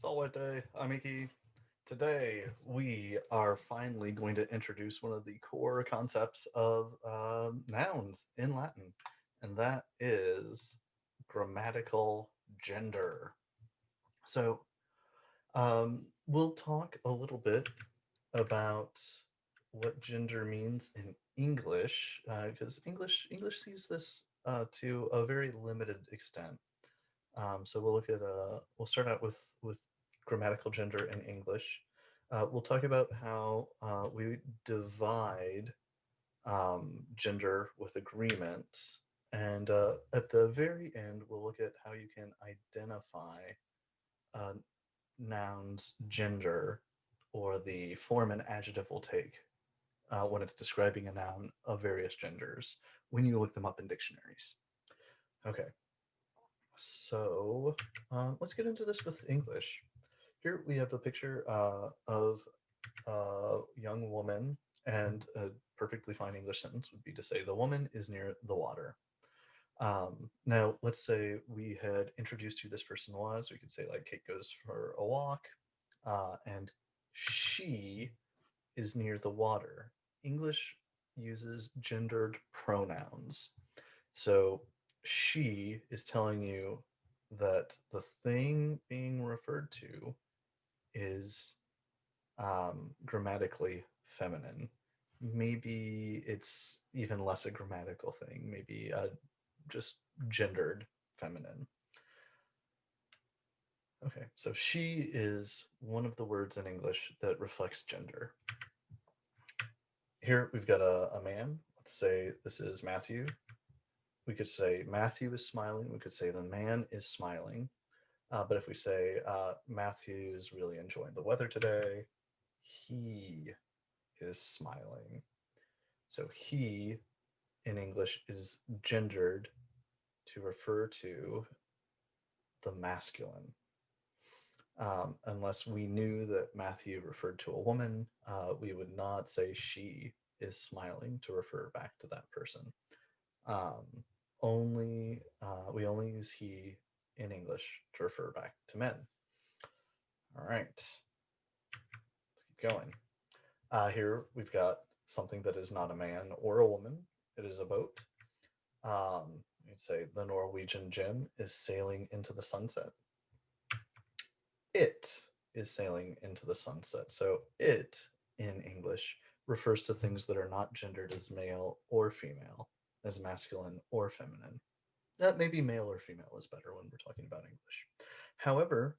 Salve, amici. Today we are finally going to introduce one of the core concepts of nouns in Latin, and that is grammatical gender. So we'll talk a little bit about what gender means in English, because English sees this to a very limited extent. So we'll start out with grammatical gender in English. We'll talk about how we divide gender with agreement, and at the very end, we'll look at how you can identify a noun's gender or the form an adjective will take when it's describing a noun of various genders when you look them up in dictionaries. Okay, so let's get into this with English. Here we have a picture of a young woman, and a perfectly fine English sentence would be to say, the woman is near the water. Now, let's say we had introduced who this person was. We could say, like, Kate goes for a walk, and she is near the water. English uses gendered pronouns. So she is telling you that the thing being referred to is grammatically feminine. Maybe it's even less a grammatical thing, maybe just gendered feminine. Okay, so she is one of the words in English that reflects gender. Here we've got a man. Let's say this is Matthew. We could say Matthew is smiling. We could say the man is smiling. But if we say Matthew's really enjoying the weather today, he is smiling. So he in English is gendered to refer to the masculine. Unless we knew that Matthew referred to a woman, we would not say she is smiling to refer back to that person. Um, we only use he in English to refer back to men. All right, let's keep going. Here we've got something that is not a man or a woman. It is a boat. You'd say the Norwegian gem is sailing into the sunset. It is sailing into the sunset. So it in English refers to things that are not gendered as male or female, as masculine or feminine. Maybe male or female is better when we're talking about English. However,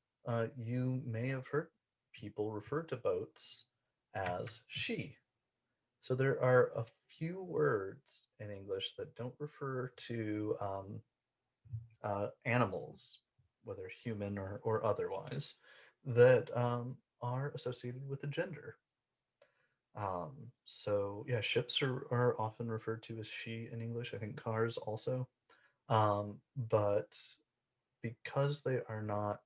you may have heard people refer to boats as she. So there are a few words in English that don't refer to animals, whether human or otherwise, that are associated with a gender. So yeah, ships are often referred to as she in English. I think cars also. But because they are not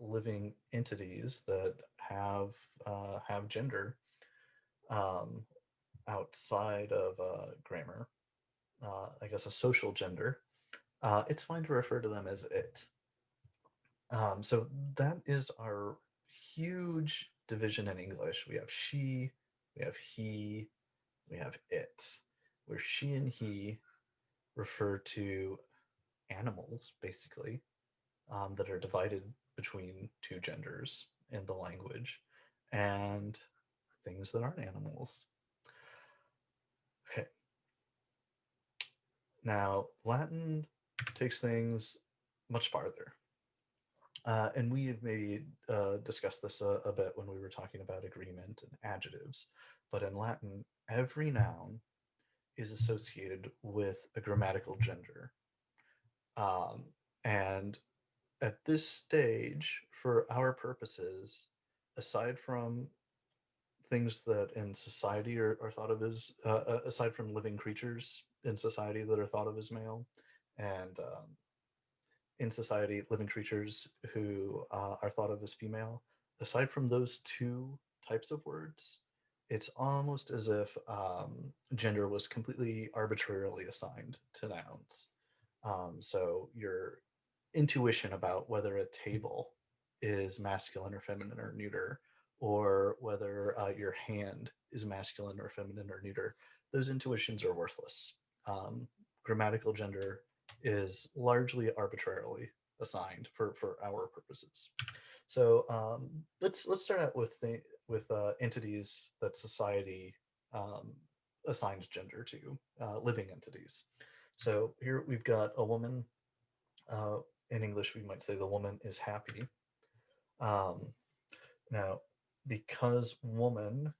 living entities that have gender um, outside of grammar, I guess a social gender, it's fine to refer to them as it. So that is our huge division in English. We have she, we have he, we have it, where she and he refer to animals, basically, that are divided between two genders in the language, and things that aren't animals. Okay, now Latin takes things much farther. And we have maybe discussed this a bit when we were talking about agreement and adjectives. But in Latin, every noun is associated with a grammatical gender. Um, and at this stage, for our purposes, aside from things that in society are thought of as, aside from living creatures in society that are thought of as male, and in society, living creatures who are thought of as female, aside from those two types of words, it's almost as if gender was completely arbitrarily assigned to nouns. So your intuition about whether a table is masculine or feminine or neuter, or whether your hand is masculine or feminine or neuter, those intuitions are worthless. Grammatical gender is largely arbitrarily assigned for our purposes. So let's start out with entities that society um, assigns gender to, living entities. So here we've got a woman. Uh, in English, we might say the woman is happy. Um, Now, because woman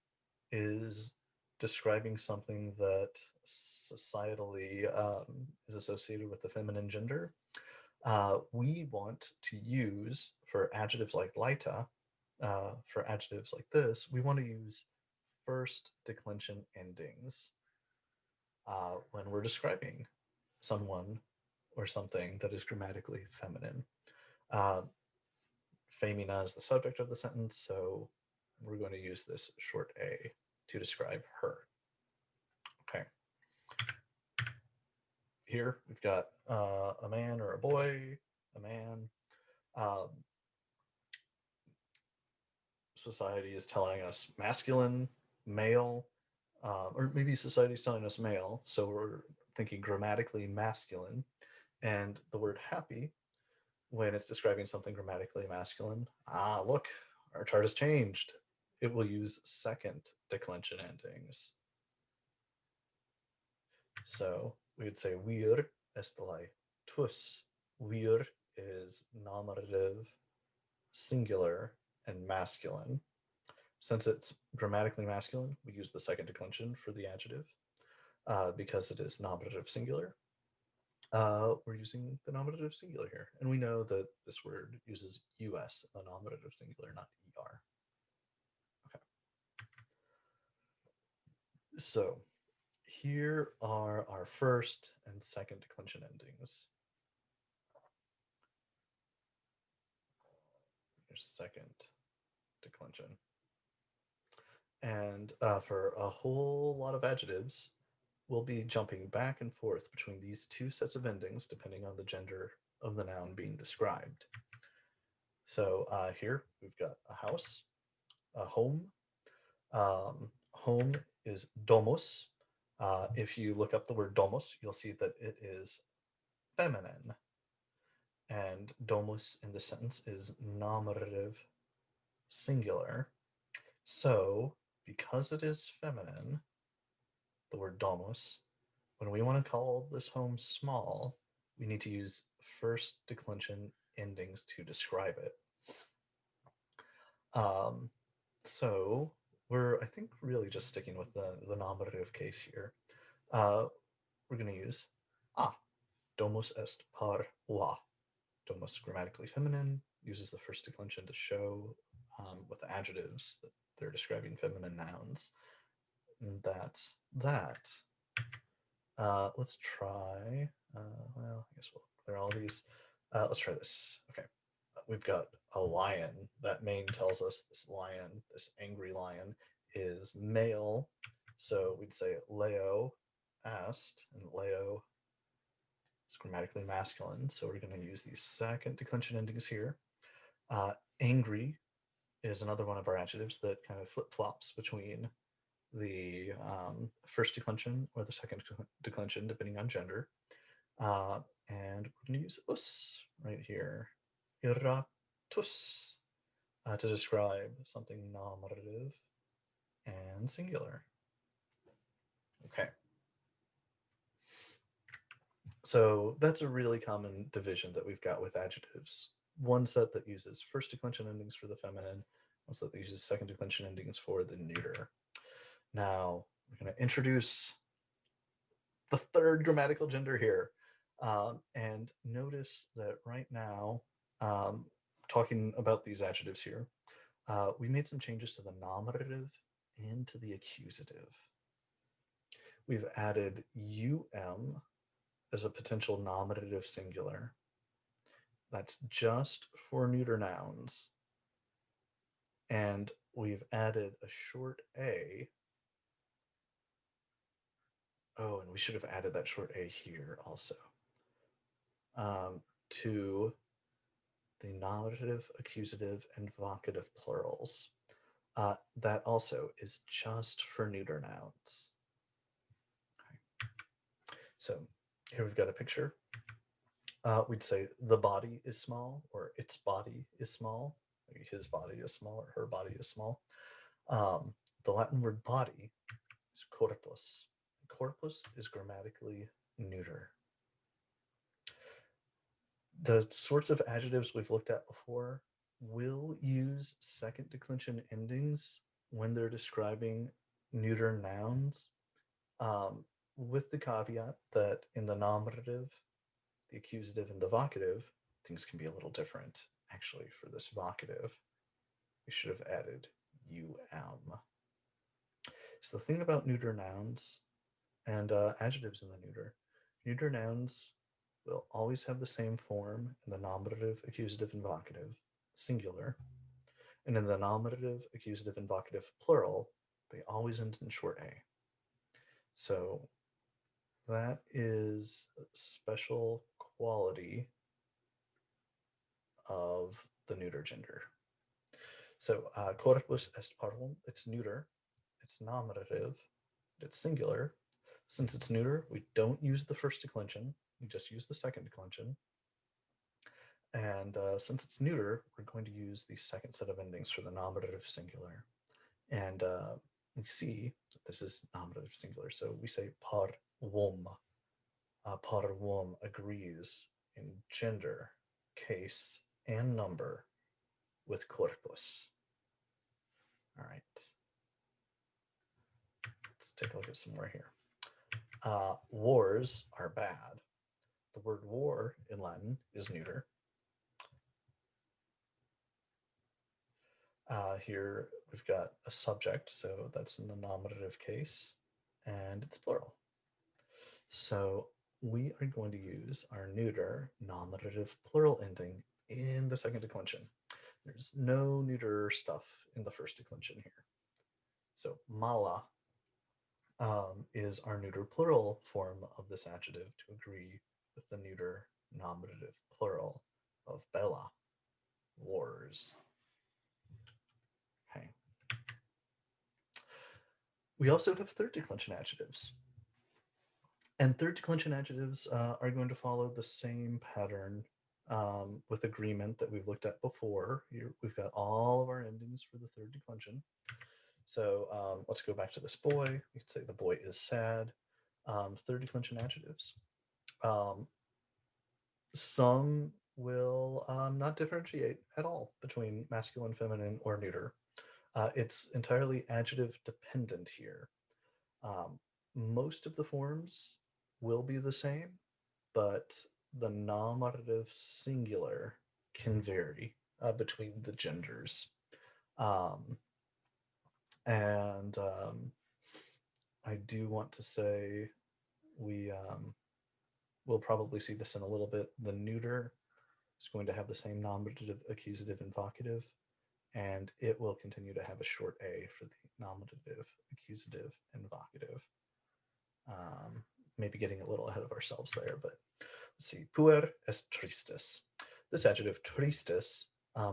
is describing something that societally is associated with the feminine gender, we want to use for adjectives like Leita, for adjectives like this, we want to use first declension endings when we're describing someone or something that is grammatically feminine. Uh, Femina is the subject of the sentence, so we're going to use this short a to describe her. Okay. Here we've got a man or a boy, a man. Um, Society is telling us masculine, male, or maybe society is telling us male, so we're thinking grammatically masculine. And the word happy, when it's describing something grammatically masculine, look, our chart has changed. It will use second declension endings. So we would say wir estelai tus. Wir is nominative, singular, and masculine. Since it's grammatically masculine, we use the second declension for the adjective. Because it is nominative singular, we're using the nominative singular here. And we know that this word uses us in the nominative singular, not er. Okay. So here are our first and second declension endings. Your second declension. And for a whole lot of adjectives, we'll be jumping back and forth between these two sets of endings depending on the gender of the noun being described. So here we've got a house, a home. Home is domus. If you look up the word domus, you'll see that it is feminine. And domus in the sentence is nominative singular. So because it is feminine, the word domus, when we want to call this home small, we need to use first declension endings to describe it. So we're, I think, really just sticking with the nominative case here. We're going to use domus est par oa. Domus grammatically feminine, uses the first declension to show with adjectives that they're describing feminine nouns. And that's that. Let's try, well, I guess we'll clear all these. Let's try this. Okay. We've got a lion. That name tells us this lion, this angry lion, is male. So we'd say Leo est, and Leo is grammatically masculine. So we're going to use these second declension endings here. Angry is another one of our adjectives that kind of flip-flops between the first declension or the second declension, depending on gender. And we're going to use us right here. Iratus to describe something nominative and singular. Okay. So that's a really common division that we've got with adjectives. One set that uses first declension endings for the feminine, one set that uses second declension endings for the neuter. Now, we're going to introduce the third grammatical gender here. And notice that right now, talking about these adjectives here, we made some changes to the nominative and to the accusative. We've added as a potential nominative singular. That's just for neuter nouns. And we've added a short a. Oh, and we should have added that short a here also. To the nominative, accusative, and vocative plurals. That also is just for neuter nouns. Okay. So here we've got a picture. We'd say the body is small, or its body is small. Maybe his body is small, or her body is small. The Latin word body is corpus. Corpus is grammatically neuter. The sorts of adjectives we've looked at before will use second declension endings when they're describing neuter nouns, with the caveat that in the nominative, the accusative, and the vocative, things can be a little different. Actually, for this vocative, we should have added um. So the thing about neuter nouns and adjectives in the neuter nouns will always have the same form in the nominative, accusative, and vocative, singular. And in the nominative, accusative, and vocative plural, they always end in short a. So that is a special quality of the neuter gender. So corpus est parvum, it's neuter, it's nominative, it's singular. Since it's neuter, we don't use the first declension, we just use the second declension. And since it's neuter, we're going to use the second set of endings for the nominative singular. And we see that this is nominative singular. So we say parvum. Parvum agrees in gender, case, and number with corpus. All right. Let's take a look at some more here. Wars are bad. The word war in Latin is neuter. Here we've got a subject, so that's in the nominative case, and it's plural. So we are going to use our neuter nominative plural ending in the second declension. There's no neuter stuff in the first declension here. So mala is our neuter plural form of this adjective to agree with the neuter nominative plural of bella, wars. Okay. We also have third declension adjectives. And third declension adjectives are going to follow the same pattern with agreement that we've looked at before. Here we've got all of our endings for the third declension. So let's go back to this boy. We could say the boy is sad. Third declension adjectives. Some will not differentiate at all between masculine, feminine, or neuter. It's entirely adjective dependent here. Most of the forms will be the same, but the nominative singular can vary between the genders. And I do want to say we will probably see this in a little bit. The neuter is going to have the same nominative, accusative, and vocative, and it will continue to have a short a for the nominative, accusative, and vocative. Maybe getting a little ahead of ourselves there, but let's see. Puer est tristis. This adjective tristis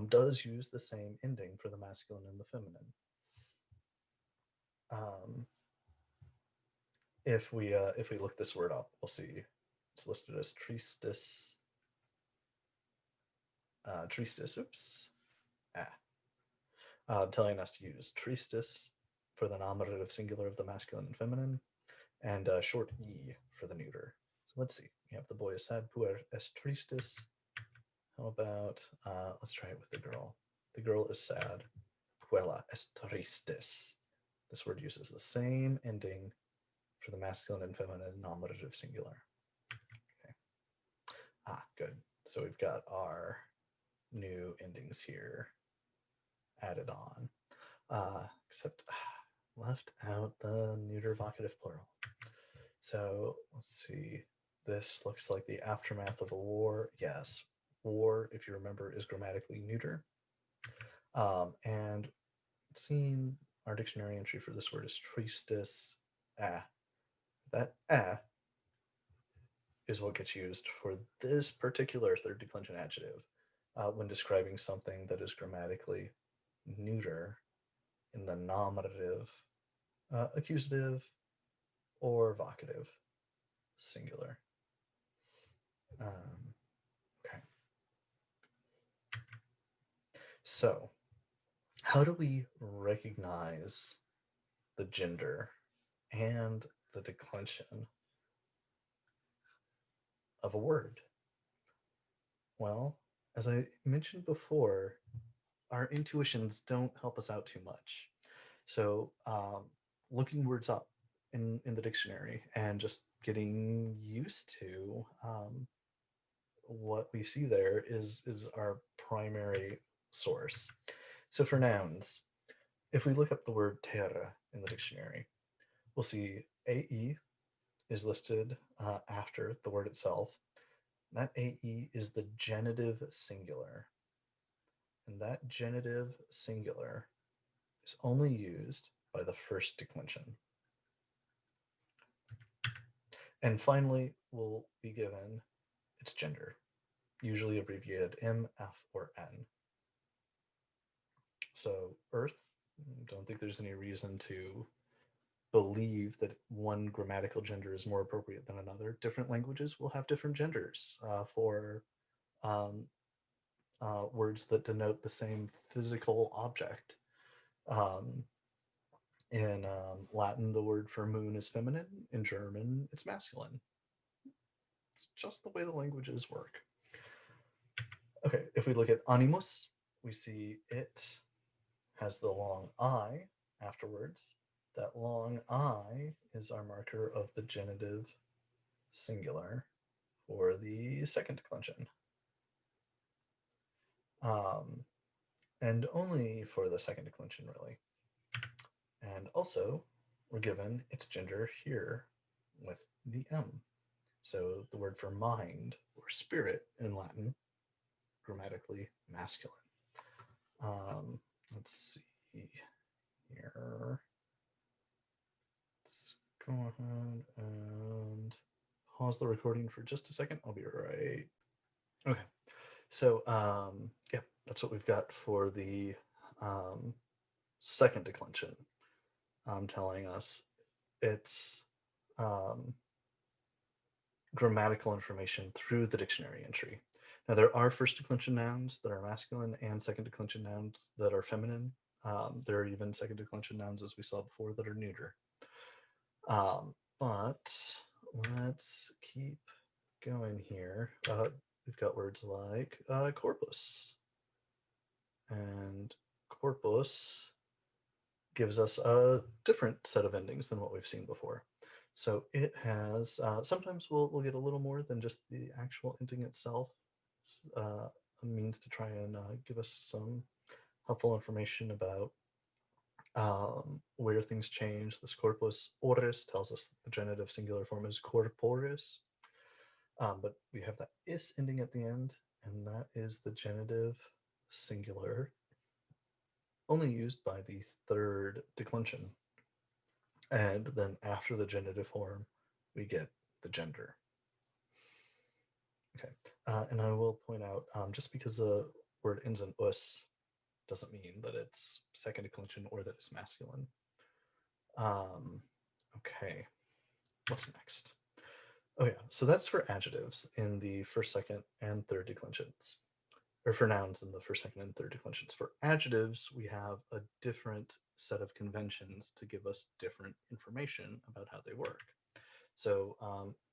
does use the same ending for the masculine and the feminine. If we look this word up, we'll see it's listed as tristis. Tristis. Oops. Telling us to use tristis for the nominative singular of the masculine and feminine, and short e for the neuter. So let's see. We have the boy is sad. Puer est tristis. How about let's try it with the girl. The girl is sad. Puella est tristis. This word uses the same ending for the masculine and feminine nominative singular. Okay. Good. So we've got our new endings here added on. Except left out the neuter vocative plural. So let's see. This looks like the aftermath of a war. Yes, war, if you remember, is grammatically neuter. And seeing our dictionary entry for this word is tristis. That is what gets used for this particular third declension adjective. when describing something that is grammatically neuter in the nominative, accusative, or vocative singular. Okay. So, how do we recognize the gender and the declension of a word? Well, as I mentioned before, our intuitions don't help us out too much. So, looking words up in the dictionary and just getting used to what we see there is our primary source. So, for nouns, if we look up the word terra in the dictionary, we'll see AE is listed after the word itself. That AE is the genitive singular. And that genitive singular is only used by the first declension. And finally, we'll be given its gender, usually abbreviated M, F, or N. So, Earth, don't think there's any reason to believe that one grammatical gender is more appropriate than another. Different languages will have different genders for um, words that denote the same physical object. Um, in Latin, the word for moon is feminine. In German, it's masculine. It's just the way the languages work. Okay, if we look at animus, we see it has the long I afterwards. That long I is our marker of the genitive singular for the second declension. And only for the second declension, really. And also, we're given its gender here with the M. So the word for mind or spirit in Latin, grammatically masculine. Let's see here. Let's go ahead and pause the recording for just a second. I'll be right. Okay. So, yeah, that's what we've got for the second declension, telling us it's grammatical information through the dictionary entry. Now, there are first declension nouns that are masculine and second declension nouns that are feminine. There are even second declension nouns, as we saw before, that are neuter. But let's keep going here. We've got words like corpus. And corpus gives us a different set of endings than what we've seen before. So it has, sometimes we'll get a little more than just the actual ending itself, a means to try and give us some helpful information about where things change. This corpus oris tells us the genitive singular form is corporis, but we have that is ending at the end, and that is the genitive singular only used by the third declension. And then after the genitive form, we get the gender. Okay, and I will point out, just because the word ends in us doesn't mean that it's second declension or that it's masculine. Okay, what's next? Oh yeah, so that's for adjectives in the first, second, and third declensions. Or for nouns in the first, second, and third declensions. For adjectives, we have a different set of conventions to give us different information about how they work. So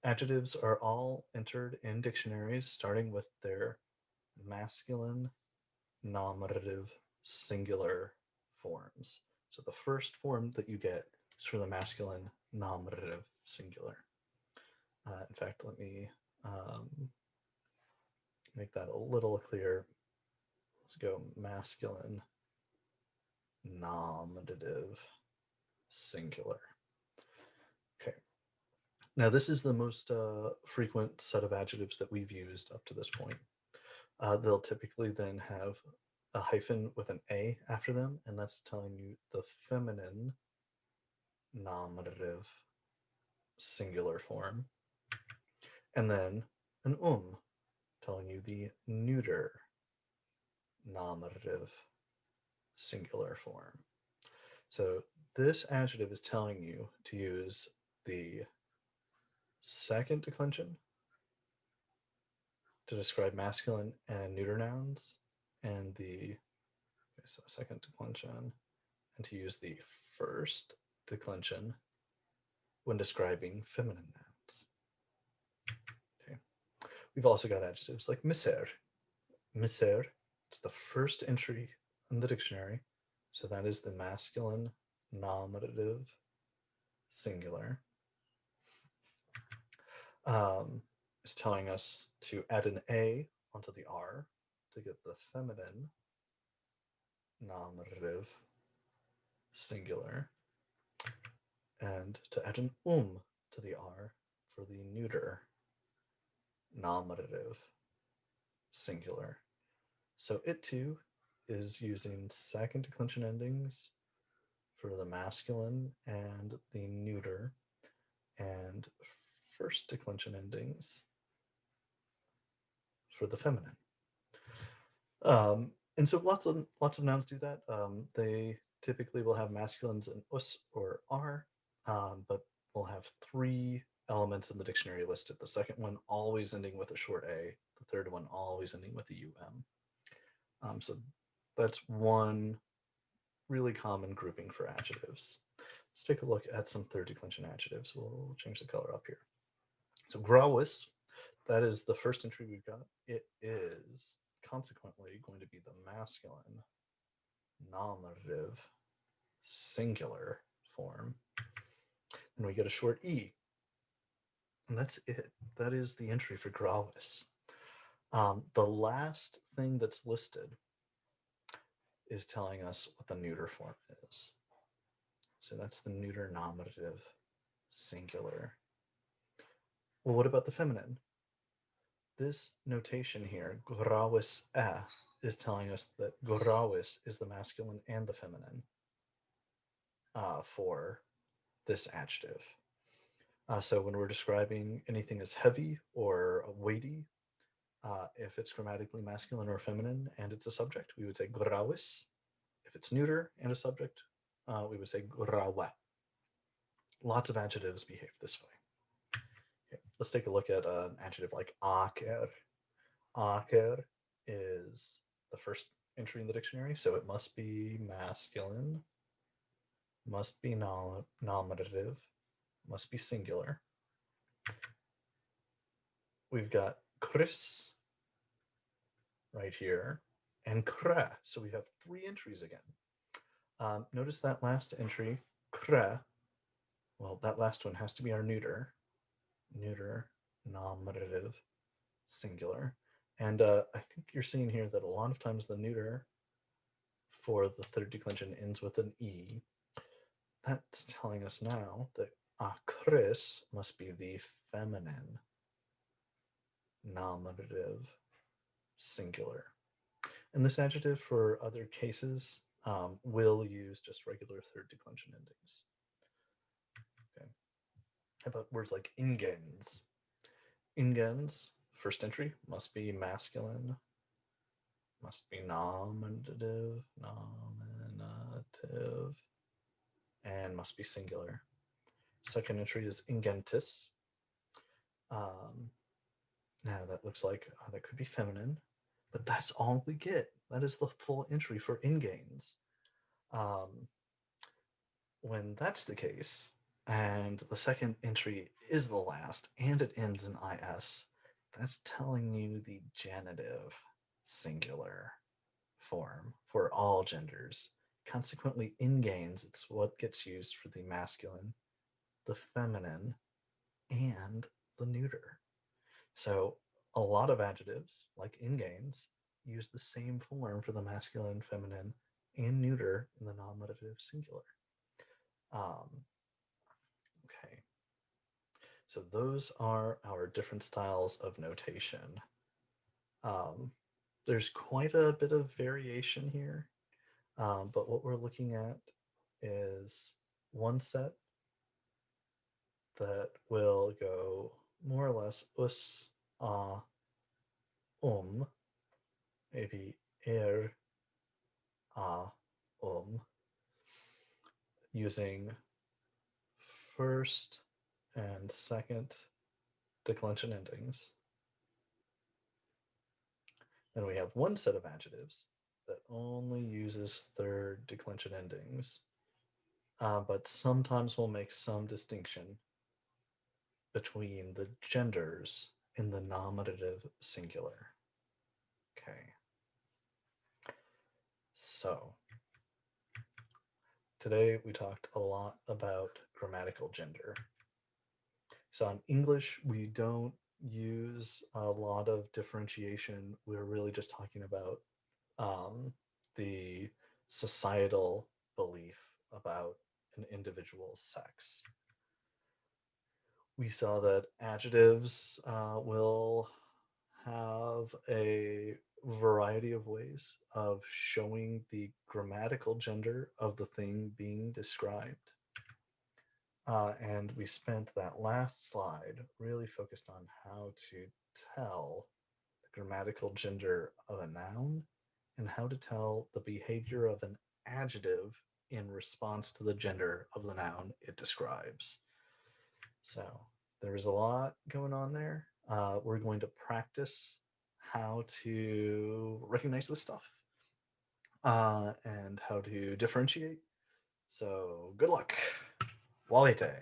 adjectives are all entered in dictionaries, starting with their masculine nominative singular forms. So the first form that you get is for the masculine nominative singular. In fact, let me make that a little clearer. Let's go masculine nominative singular. Okay. Now, this is the most frequent set of adjectives that we've used up to this point. They'll typically then have a hyphen with an A after them, and that's telling you the feminine nominative singular form. And then an telling you the neuter nominative singular form. So this adjective is telling you to use the second declension to describe masculine and neuter nouns, and the second declension, and to use the first declension when describing feminine nouns. Okay. We've also got adjectives like miser. Miser, it's the first entry in the dictionary, so that is the masculine nominative singular. Is telling us to add an A onto the R to get the feminine nominative singular, and to add an to the R for the neuter nominative singular. So it too is using second declension endings for the masculine and the neuter, and first declension endings for the feminine. And so lots of nouns do that. They typically will have masculines in us or are, but we'll have three elements in the dictionary listed. The second one always ending with a short a. The third one always ending with a so that's one really common grouping for adjectives. Let's take a look at some third declension adjectives. We'll change the color up here. So grauis, that is the first entry we've got. It is consequently going to be the masculine nominative singular form. And we get a short E. And that's it. That is the entry for grauis. The last thing that's listed is telling us what the neuter form is. So that's the neuter nominative singular. Well, what about the feminine? This notation here, grauis is telling us that grauis is the masculine and the feminine for this adjective. So when we're describing anything as heavy or weighty, if it's grammatically masculine or feminine and it's a subject, we would say grauis. If it's neuter and a subject, we would say graue. Lots of adjectives behave this way. Okay, let's take a look at an adjective like aker. Aker is the first entry in the dictionary, so it must be masculine, must be nominative, must be singular. We've got Chris right here and Kra. So we have three entries again. Notice that last entry, Kra. Well, that last one has to be our neuter, nominative, singular. And I think you're seeing here that a lot of times the neuter for the third declension ends with an E. That's telling us now that Chris must be the feminine nominative singular. And this adjective for other cases will use just regular third declension endings. Okay. How about words like ingens? Ingens, first entry, must be masculine, must be nominative, and must be singular. Second entry is ingentis. Now that looks like that could be feminine, but that's all we get. That is the full entry for ingains. When that's the case, and the second entry is the last, and it ends in is, that's telling you the genitive singular form for all genders. Consequently, ingains, it's what gets used for the masculine, the feminine, and the neuter. So a lot of adjectives, like ingains, use the same form for the masculine, feminine, and neuter in the nominative singular. Okay, so those are our different styles of notation. There's quite a bit of variation here, but what we're looking at is one set that will go more or less us, maybe er, a, using first and second declension endings. Then we have one set of adjectives that only uses third declension endings, but sometimes will make some distinction between the genders in the nominative singular. Okay. So, today we talked a lot about grammatical gender. So, in English, we don't use a lot of differentiation. We're really just talking about the societal belief about an individual's sex. We saw that adjectives will have a variety of ways of showing the grammatical gender of the thing being described. And we spent that last slide really focused on how to tell the grammatical gender of a noun and how to tell the behavior of an adjective in response to the gender of the noun it describes. So there is a lot going on there. We're going to practice how to recognize this stuff and how to differentiate. So good luck. Walete.